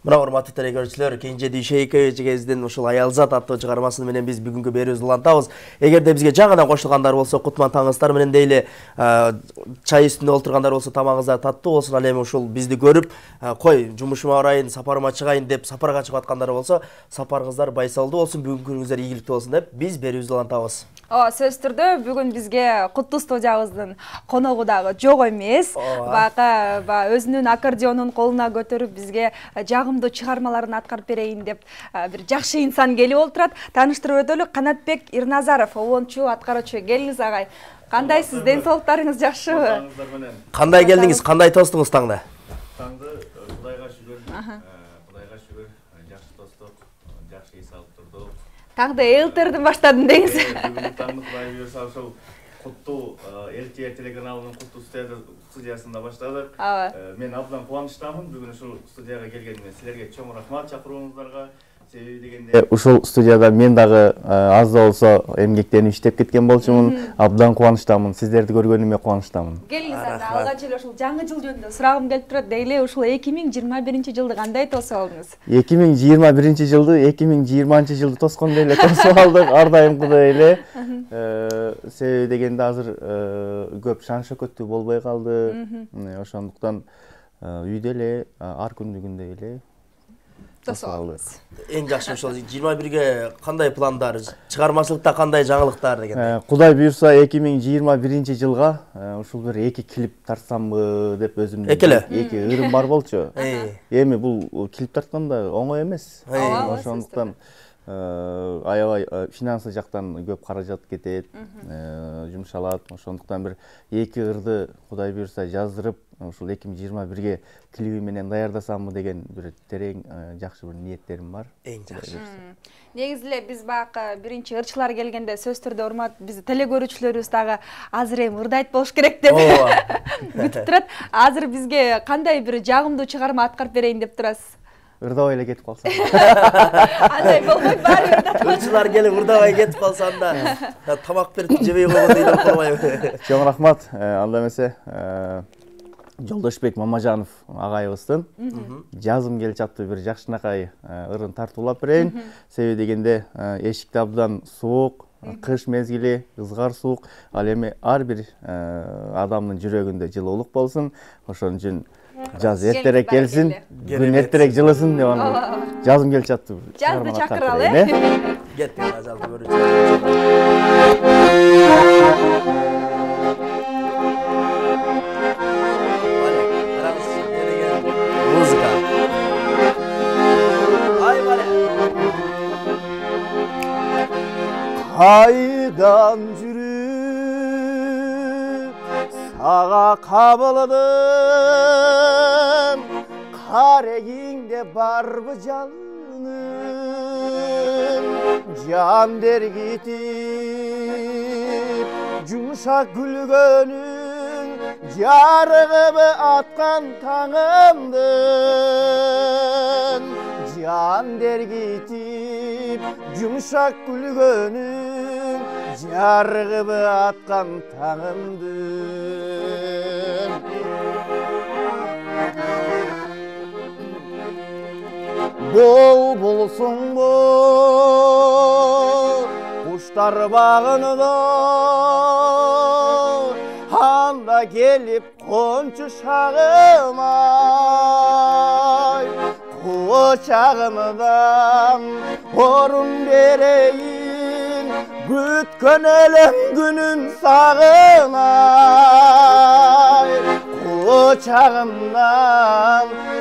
Мына урматтуу телекөрүүчүлөр, Кенже Дүйшейкебиздин ушул Аялзат аттуу чыгармасы менен биз бүгүнкү берүүбүздү улантабыз. Эгерде бизге жаңадан кошулгандар болсо, кутман таңыңыздар менен дейли, чай үстүндө олтургандар болсо, тамагыңыздар таттуу болсун. Ал эми ушул бизди көрүп, кой, жумушума барайын, сапарыма чыгайын деп сапарга чыгып аткандар болсо, сапарыңыздар байсалдуу болсун, бүгүнкү күнүңүздөр ийгиликтүү болсун деп биз берүүбүздү улантабыз. Сөз түрдө бүгүн бизге куттуу студиябыздын коногу дагы жок эмес. Бака өзүнүн аккордеонун колуна көтөрүп бизге жагымдуу чыгармаларын аткарып берейин деп бир жакшы инсан келип олтурат. Тааныштырып өтөлү, Канатбек Ирназаров, обончу аткаруучу. Келиңиз агай. Кандайсыз, ден соолуктарыңыз жакшыбы? Кандай келдиңиз, кандай тостуңуз таңда? Таңды Кудайга шүгүр. Кудайга шүгүр. Жакшы тостук, жакшы ис алып турдук. Таңды элтердин баштадым деңиз. Бүгүн таңды Кудай буйруса ошол куттуу ЛТР телеканалынын куттуу студиясында баштадык. Мен абдан кубанычтамын бүгүн ушул студияга келгениме. Силерге чоң рахмат чакырууңуздарга. Себеби дегенде ушул студияда мен дагы аз да болсо эмгектенип иштеп кеткен болчумун. Абдан кубанычтамын. Сиздерди көргөнүмө кубанычтамын. Келиңиз анда алгач эле ушул жаңы жыл жөнүндө сурагым келип турат. Дейли ушул 2021-жылды кандай тосуп алдыңыз? 2021-жылды 2020-жылды тоскондой эле тосуп алдык. Ар дайым кудай эле. Себеби дегенде азыр көп шан шөкөттүү болбой калды. Ошондуктан үйдө эле ар күндүгүндөй эле тосуп алдык. Эң жакшы ошол 21-ге кандай пландар, чыгармачылыкта кандай жаңылыктар деген. Кудай буйруса 2021-жылга ушул бир 2 клип тартсамбы деп өзүмдүн 2 ырым бар болчу. Эми бул клип тарткан да оңой эмес. Ошондуктан аябай финансы жактан көп каражат кетет, жумшалат. Ошондуктан бир 2 ырды Кудай буйруса жаздырып, ушул 2021-ге клиби менен даярдасамбы деген бир терең жакшы бир ниеттерим бар. Эң жакшы. Негизи эле биз бака биринчи ырчылар келгенде сөз түрдө урмат биз телекөрүүчүлөрүбүз дагы азыр эми ырдайт болуш керек деп күтүп турат. Азыр бизге кандай бир жагымдуу чыгарма аткарып берейин деп турасыз? Ырдабай эле кетип калсам. Андай болбойт, баары ырдатып. Ырчылар келип ырдабай кетип калса анда тамак берип жебей койгондой болуп калбайбы? Чоң рахмат. Анда эмесе Жолдошбек Мамажанов агайыбыздын жазым келип чаптуу бир жакшынакай ырын тартуулап берейин. Себеби дегенде эшикте абдан суук, кыш мезгили, ызгар суук. Ал эми ар бир адамдын жүрөгүндө жылуулук болсун. Ошон үчүн жаз эртерээк келсин, күн эртерээк жылысын деп анан жазым келип чаптуу. Жазды чакыралы, Кеттик ажалды көрүүчү. Музыка. Кайдан жүрүп сага кабылдым, карегиңде барбы жаным, жан дергитип жумшак күлгөнүң, жарыгыбы аткан таңымдын, жан дергитип жумшак күлгөнүң, жарыгыбы аткан таңымдын. Болсуңбу куштар багында, анда келип кончу шагыма, кучагымдан орун берейин, күткөн элем күнүн сагынай. Кучагымдан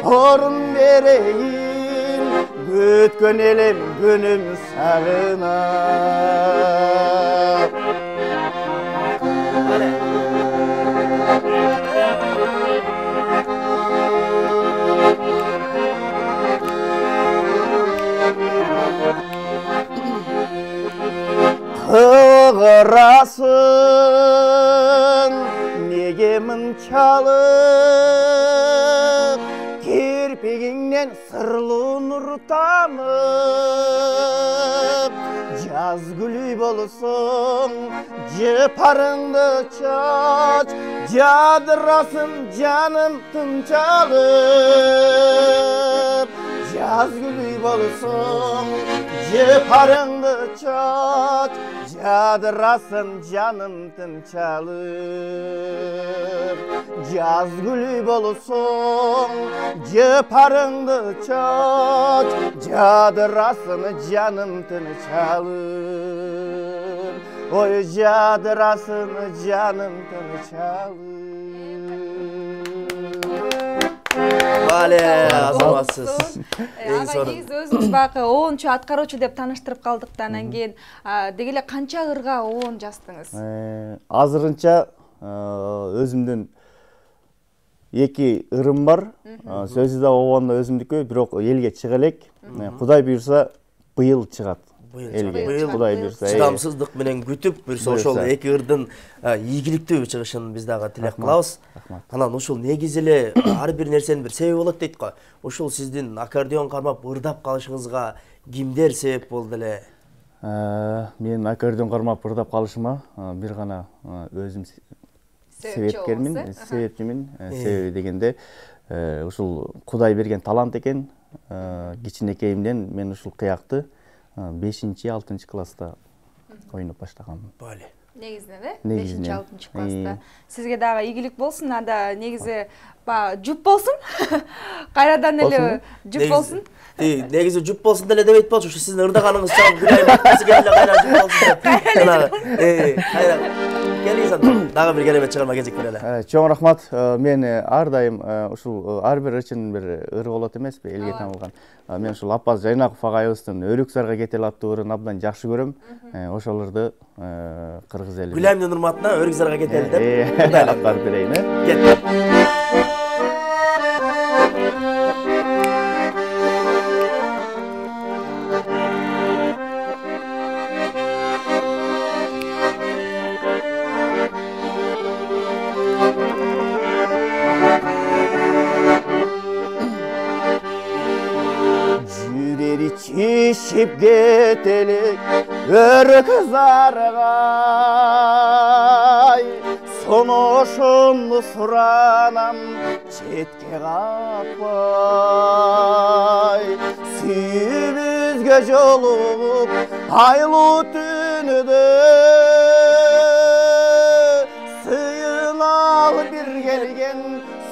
орун берейин, күткөн элем күнүн сагынай. Кыгырасың неге мынчалык, кирпигиңнен сырлуу нур тамып, жаз гүлү болсоң жыпарыңды чач, жадырасын жаным тынчалып, jaz gülü bolsun, jıparыңды çat, jadırasın canım tınçalır. Jaz gülü bolsun, jıparыңды çat, jadırasın canım tınçalır. Oy jadırasın canım tınçalır. Vale, azamatsыз. Ага, негизи өзүңүз баягы оончу аткаруучу деп тааныштырып калдык да, анан кийин деги эле канча ырга оон жаздыңыз? Азырынча өзүмдүн 2 ырым бар. Сөзү да оонда өзүмдүкү, бирок элге чыга элек. Кудай буйрса, быйыл чыгат. Элге Кудай буйрса. Чыдамсыздык менен күтүп, буйрса ошол 2 ырдын ийгиликтүү чыгышын биз дагы тилек кылабыз. Анан ушул негизи эле ар бир нерсенин бир себеби болот дейт го. Ушул сиздин аккордеон кармап ырдап калышыңызга кимдер себеп болду эле? Мен аккордеон кармап ырдап калышыма бир гана өзүм себепкермин, себепчимин. Себеби дегенде ушул Кудай берген талант экен. Кичинекейимден мен ушул кыякты 5-6 класста ойноп баштаганмын. Бали. Негизинен, 5-6 класста. Сизге дагы ийгилик болсун, анда негизи жуп болсун. Кайрадан эле жуп болсун. Негизи жуп болсун деле дебейт болчу. Ушу сиздин ырдаганыңыз чагып Гүлайым сизге эле кайра жуп болсун деп. Кайра келиңиз анда. Дагы бир керемет чыгарма кезектер эле. Чоң рахмат. Мен ар дайым ушул ар бир ырчын бир ыры болот эмеспи, элге таанылган. Мен ушул Аппаз Жайнаков агайыбыздын Өрүк зарга кетел аттуу ырын абдан жакшы көрөм. Ошол ырды кыргыз эли. Гүлайымдын урматына Өрүк зарга кетели деп. Айлап берейин. Кет. Çişip getelik örük zargay, sonoşumlu suranam çetke kapay. Süyübüzge jolup aylı tünüdü, sıyınal bir gelgen,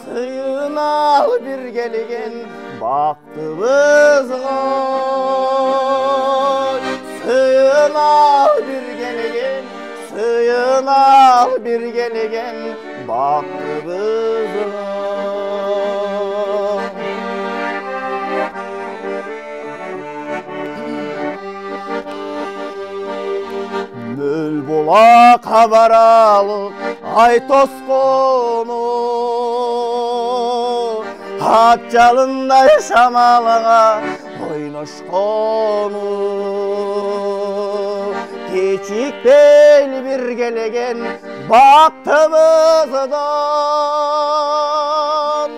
sıyınal bir gelgen. Baktığımızga sığınal bir gelgen, sığınal bir gelgen, baktığımızga. Nöl bola kabaralık ay toskonu, Hat çalında şamalağa oynaşkonu, Keçik bel bir gelegen baktığımızdan.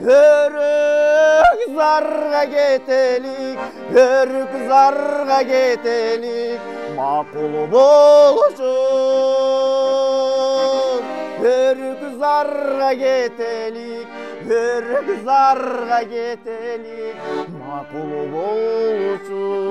Örük zarga getelik, örük zarga getelik, makul boluşun. Örük zarga getelik, örük zarga getelik, makul bolsun.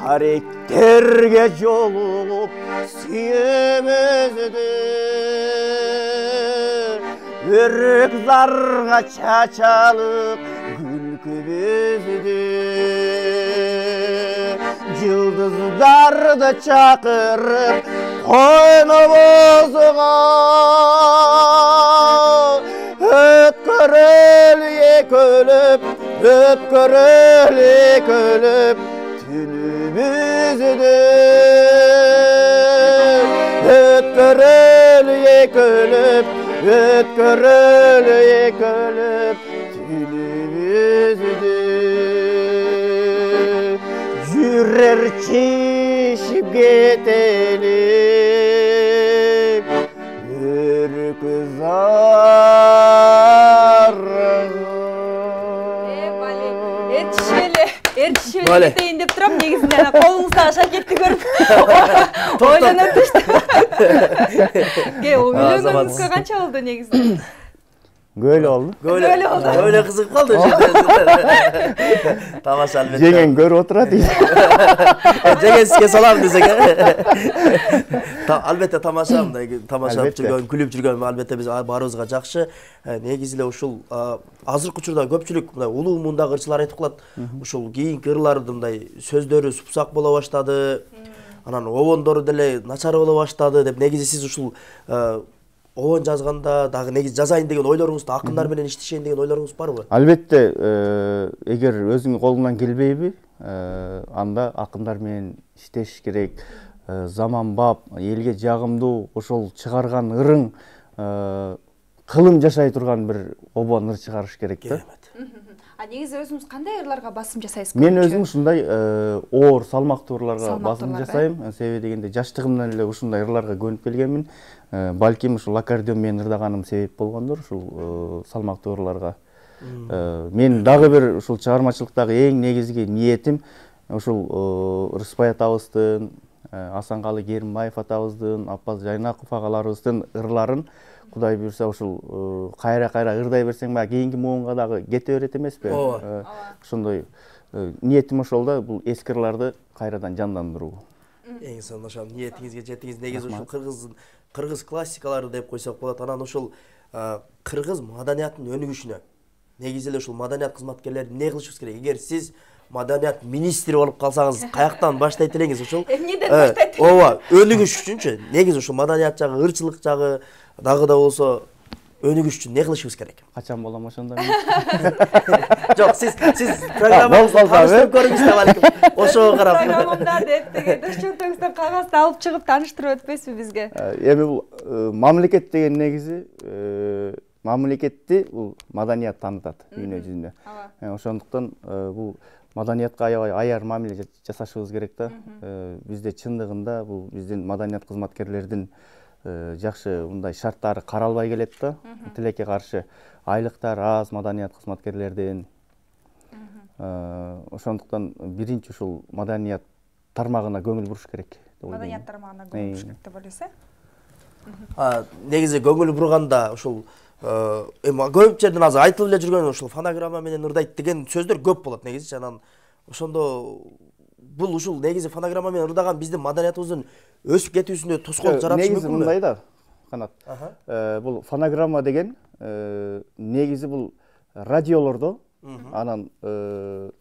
Karakterge jolup suyumuzdur, örük zarga çaçalıp gülkümüzdür. Yıldızlardı çakırıp koynumuzga, ötkörülüye kölüp, ötkörülüye kölüp tünümüzdür. Ötkörülüye kölüp, ötkörülüye kölüp tünümüzdür. Yürer çişip getelim, örük zarga. Yetişeli. Эртишип кетейин деп турам, негизинде колуңуздагы шакетти көрүп ойлонуп түштүм. Үйлөнгөнүңүзгө канча болду негизинде? Көйлө болду. Көйлө кызыгып калды. Тамаша албетте. Жеңен көрүп отурат. Жеңен сизге салам десек. Албетте тамаша, мындай тамашалап жүргөн, күлүп жүргөн албетте биз баарыбызга жакшы. Негизи эле ушул азыркы учурда көпчүлүк мындай улуу муундагы ырчылар айтып калат. Ушул кийинки ырлардын мындай сөздөрү супсак боло баштады. Анан обондору деле начар боло баштады деп. Негизи сиз ушул обон жазганда дагы негизи жазайын деген ойлоруңуз, акындар менен иштешейин деген ойлоруңуз барбы? Албетте, эгер өзүңүн колуңдан келбейби, анда акындар менен иштеш керек. Заманбап, элге жагымдуу, ошол чыгарган ырың кылым жашай турган бир обон ыр чыгарыш керек да. Негизи өзүңүз кандай ырларга басым жасайсыз? Мен өзүм ушундай оор, салмактуу ырларга басым жасайм. Себеби дегенде жаштыгымдан эле ушундай ырларга көнүп келгенмин. Балким ушул аккордеон менен ырдаганым себеп болгондор ушул салмактуу ырларга. Мен дагы бир ушул чыгармачылыктагы эң негизги ниетим ушул Рыспай атабыздын, Асанкалы Керимбаев атабыздын, Аппаз Жайнаков агаларыбыздын ырларын Кудай буйрса ушул кайра ырдай берсең баягы кийинки муунга дагы кете берет эмеспи? Ошондой ниетим ошол да, бул эски ырларды кайрадан жандандыруу. Эң сонун ошол ниетиңизге жетиңиз. Негизи ушул кыргыз классикалары деп койсок болот. Анан ушул кыргыз маданиятынын өнүгүшүнө негизи эле ушул маданият кызматкерлери эмне кылышыбыз керек? Эгер сиз маданият министри болуп калсаңыз, каяктан баштайт элеңиз ушул? Эмнеден баштайт? Ооба, өнүгүш үчүнчү. Негизи ушул маданият жагы, ырчылык жагы дагы да болсо өнүгүш үчүн эмне кылышыбыз керек? Качан болом ошондо? Жок, сиз программаңызды тааныштырып көрүңүз да балким. Ошого карап. Программамда деп деген дыш чөнтөгүңүздөн кагазды алып чыгып тааныштырып өтпөйсүзбү бизге? Эми бул мамлекет деген негизи мамлекетти бул маданият таанытат дүйнө жүзүндө. Ошондуктан бул маданиятка аябай аяр мамиле жасашыбыз керек да. Бизде чындыгында бул биздин маданият кызматкерлердин жакшы мындай шарттары каралбай келет да. Тилекке каршы айлыктар аз маданият кызматкерлердин. Ошондуктан биринчи ушул маданият тармагына көңүл буруш керек. Маданият тармагына көңүл буруш керек деп ойлойсуз? Негизи көңүл бурганда ушул эми көп жерден азыр айтылып эле жүргөн ушул фонограмма менен ырдайт деген сөздөр көп болот негизи. Анан ошондо бул ушул негизи фонограмма менен ырдаган биздин маданиятыбыздын өсүп кетүүсүнө тоскоолук жаратышы мүмкүнбү? Негизи мындай да, Канат. Бул фонограмма деген негизи бул радиолордо, анан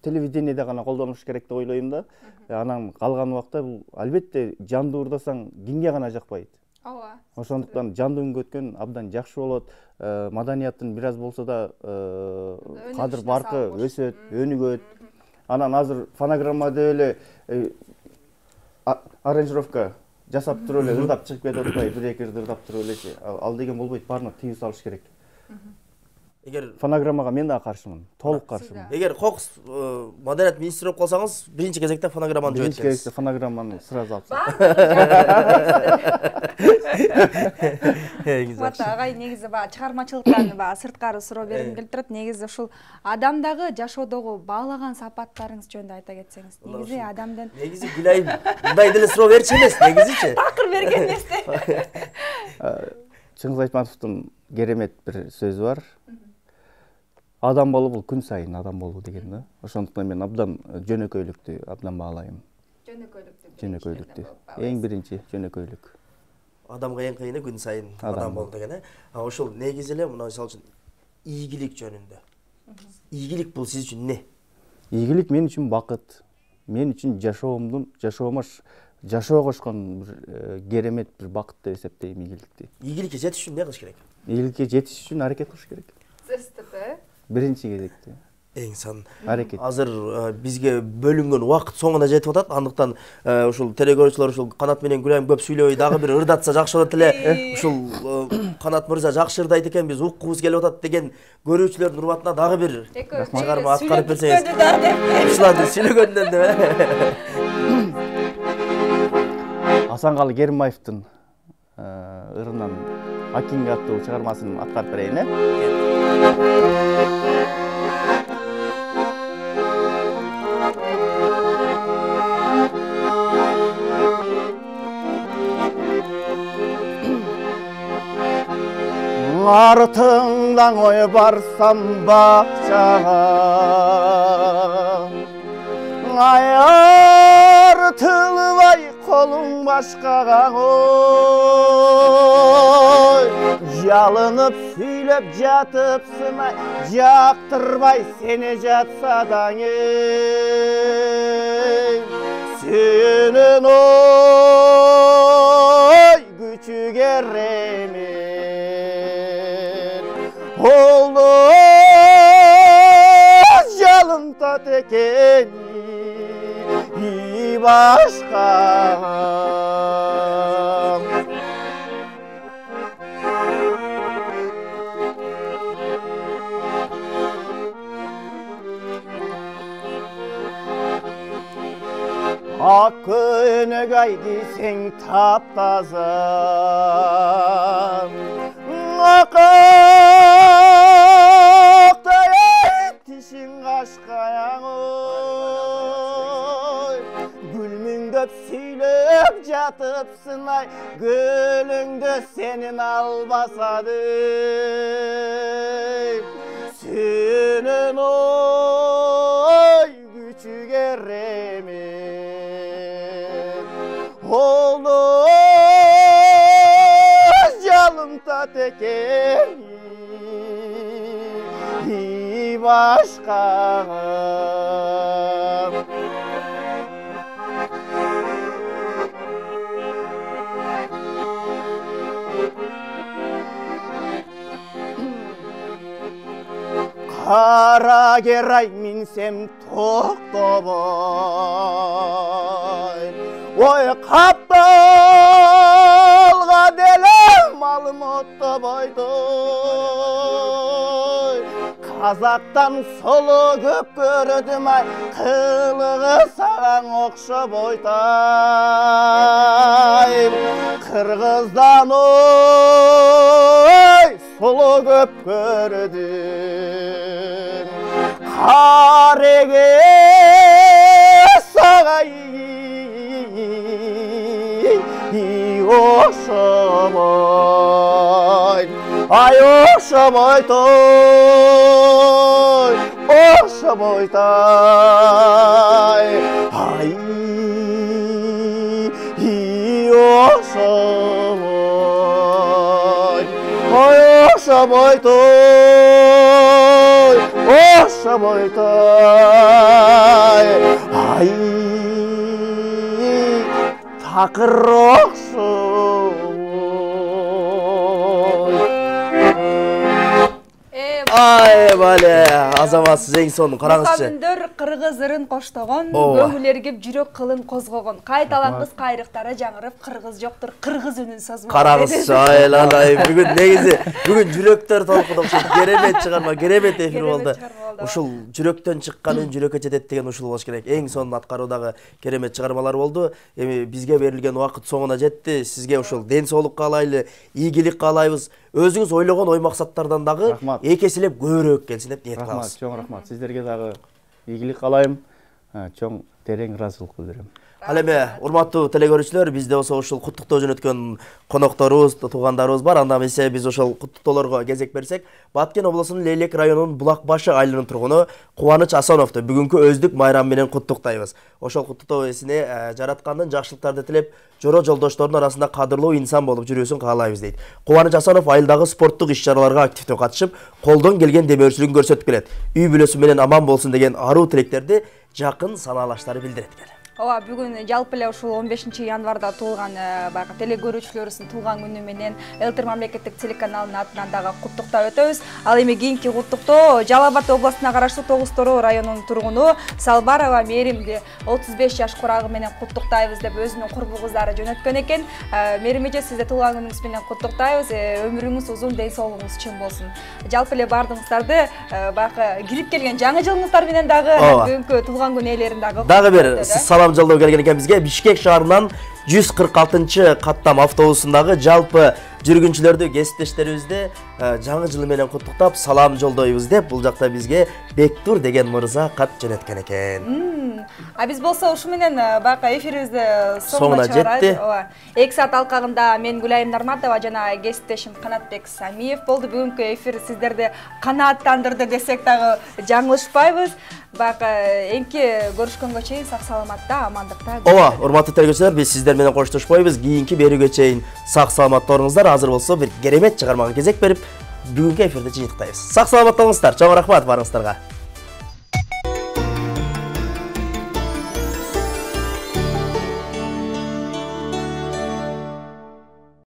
телевидениеде гана колдонуш керек деп ойлойм да. Анан калган убакта бул албетте жандуу ырдасаң кимге гана жакпайт. Ооба. Ошондуктан жандуу үнгө өткөн абдан жакшы болот. Маданияттын бир аз болсо да кадыр баркы өсөт, өнүгөт. Анан азыр фонограмма деп эле аранжировка жасап туруп эле ырдап чыгып кетип атпай, бир-эки ырдап туруп элечи. Ал деген болбойт, баарына тыюу салыш керек. Эгер фонограммага мен да каршымын, толук каршымын. Эгер кокус маданият министри болуп калсаңыз, биринчи кезекте фонограмманы жиберет. Биринчи кезекте фонограмманы сразу алып. Агай негизи чыгармачылыктан сырткары суроо бергим келип турат. Негизи ушул адамдагы жашоодогу баалаган сапаттарыңыз жөнүндө айта кетсеңиз. Негизи адамдын негизи Гүлайым мындай деле суроо берчү эмес, негизичи. Такыр берген эмес. Чыңгыз Айтматовдун керемет бир сөзү бар. Адам болуу бул күн сайын адам болуу деген да. Ошондуктан мен абдан жөнөкөйлүктү абдан баалайм. Жөнөкөйлүктү. Эң биринчи жөнөкөйлүк. Адамга эң кыйыны күн сайын адам болуу деген. Ошол негизи эле мына мисалы үчүн ийгилик жөнүндө. Ийгилик бул сиз үчүн эмне? Ийгилик мен үчүн бакыт. Мен үчүн жашоомо кошкон бир керемет бир бакыт деп эсептейм ийгиликти. Ийгиликке жетиш үчүн эмне кылыш керек? Ийгиликке жетиш үчүн аракет кылыш керек. Биринчи кезекте. Эң сон аракет. Азыр бизге бөлүнгөн убакыт соңуна жетип атат. Андыктан ушул телекөрүүчүлөр ушул Канат менен Гүлайым көп сүйлөбөй дагы бир ырдатса жакшы болот эле. Ушул Канат мырза жакшы ырдайт экен, биз уккубуз келип атат деген көрүүчүлөрдүн урматына дагы бир чыгарма аткарып берсеңиз. Ушуларды сүйлөгөндөн деп. Асанкалы Керимбаевдин ырынан Акинге аттуу чыгармасын аткарып берейин, Артыңдан ой барсам бақшаға, артылбай қолың башқаға, ой, жалынып сөйлеп жатыпсың, жақтырбай сені жатсадаң, сенің ой күчігер oldu жалын тат екен başka. Hakkını gaydisen taptaza, akakta yetişin kaşkayan oy. Gülmüngöp süylöp jatıpsın ay, gülüngdö senin albasadım. Senin oy küçük eremin oldu jalımta tekeni başka. Kara geray minsem toktobay, oy kaptalga delem malım ottoboydoy. Kazaktan solu köp gördüm ay, kılığı sağan okşop oytay. Kırgızdan oy solu köp gördüm, karege sağay okşop oy. Ay okşop oytoy, okşop oytay. Ay okşop oy, okşop oytoy, okşop oytay. Ay takır okşop. Ay bale, azamatsız en sonu karаңызчы. Мухаммедер кыргыз ырын коштогон, көңүлөр кеп жүрөк кылын козгогон. Кайталангыс кайрыктары жаңырып, кыргыз жоктур, кыргыз үнүн созмон. Караңызчы, айланай, бүгүн негизи, бүгүн жүрөктөр толкуну окшойт. Керемет чыгарма, керемет эфир болду. Ушул жүрөктөн чыккан үн жүрөккө жетет деген ушул болуш керек. Эң сонун аткаруудагы керемет чыгармалар болду. Эми бизге берилген убакыт соңуна жетти. Сизге ушул ден соолук каалайлы, ийгилик каалайбыз. Өзүңүз ойлогон ой максаттардан дагы экеселеп көбүрөөк келсин деп ниет кылабыз. Рахмат, чоң рахмат. Сиздерге дагы ийгилик каалайм. Чоң терең ыраазычылык билдирем. Ал эми урматтуу телекөрүүчүлөр, бизде болсо ушул куттуктоо жөнөткөн конокторубуз, туугандарыбыз бар. Анда эмесе биз ошол куттуктоолорго кезек берсек, Баткен облусунун Лейлек районунун Булак башы айылынын тургуну Кубаныч Асановду бүгүнкү өздүк майрам менен куттуктайбыз. Ошол куттуктоо ээсине жараткандын жакшылыктарды тилеп, жора жолдоштордун арасында кадырлуу инсан болуп жүрүүсүн каалайбыз дейт. Кубаныч Асанов айылдагы спорттук иш-чараларга активдүү катышып, колдон келген демөөрчүлүгүн көрсөтүп келет. Үй бүлөсү менен аман болсун деген аруу тилектерди жакын санаалаштары билдирет экен. Ооба, бүгүн жалпы эле ушул 15-январда туулган баягы телекөрүүчүлөрүбүздүн туулган күнү менен Элтер мамлекеттик телеканалынын атынан дагы куттуктап өтөбүз. Ал эми кийинки куттуктоо Жалал Абад областына караштуу Тогуз Тороо районунун тургуну Салбарова Меримди 35 жаш курагы менен куттуктайбыз деп өзүнүн курбу кыздары жөнөткөн экен. Мерим эже, сизди туулган күнүңүз менен куттуктайбыз. Өмүрүңүз узун, ден соолугуңуз чың болсун. Жалпы эле баардыгыңыздарды баягы кирип келген жаңы жылыңыздар менен дагы бүгүнкү туулган күн ээлерин дагы бир салам жолдоо келген экен бизге. Бишкек шаарынан 146-каттам автобусундагы жалпы жүргүнчүлөрдү, кесиптештерибизди жаңы жылы менен куттуктап салам жолдойбуз деп бул жакта бизге Бектур деген мырза кат жөнөткөн экен. А биз болсо ушу менен байка эфирибизди соңуна жетти. 2 саат алкагында мен Гүлайым Нарматова жана кесиптешим Канатбек Самиев болду. Бүгүнкү эфир сиздерди канааттандырды десек дагы жаңылышпайбыз. Байка энки көрүшкөнгө чейин сак саламатта, амандыкта. Ооба, урматтуу тергөөчүлөр, биз сиздер менен коштошпойбуз. Кийинки берүүгө чейин сак саламатта болуңуздар. Азыр болсо бир керемет чыгармага кезек берип, бүгүнкү эфирди жыйынтыктайбыз. Сак саламатта болуңуздар. Чоң рахмат барыңыздарга.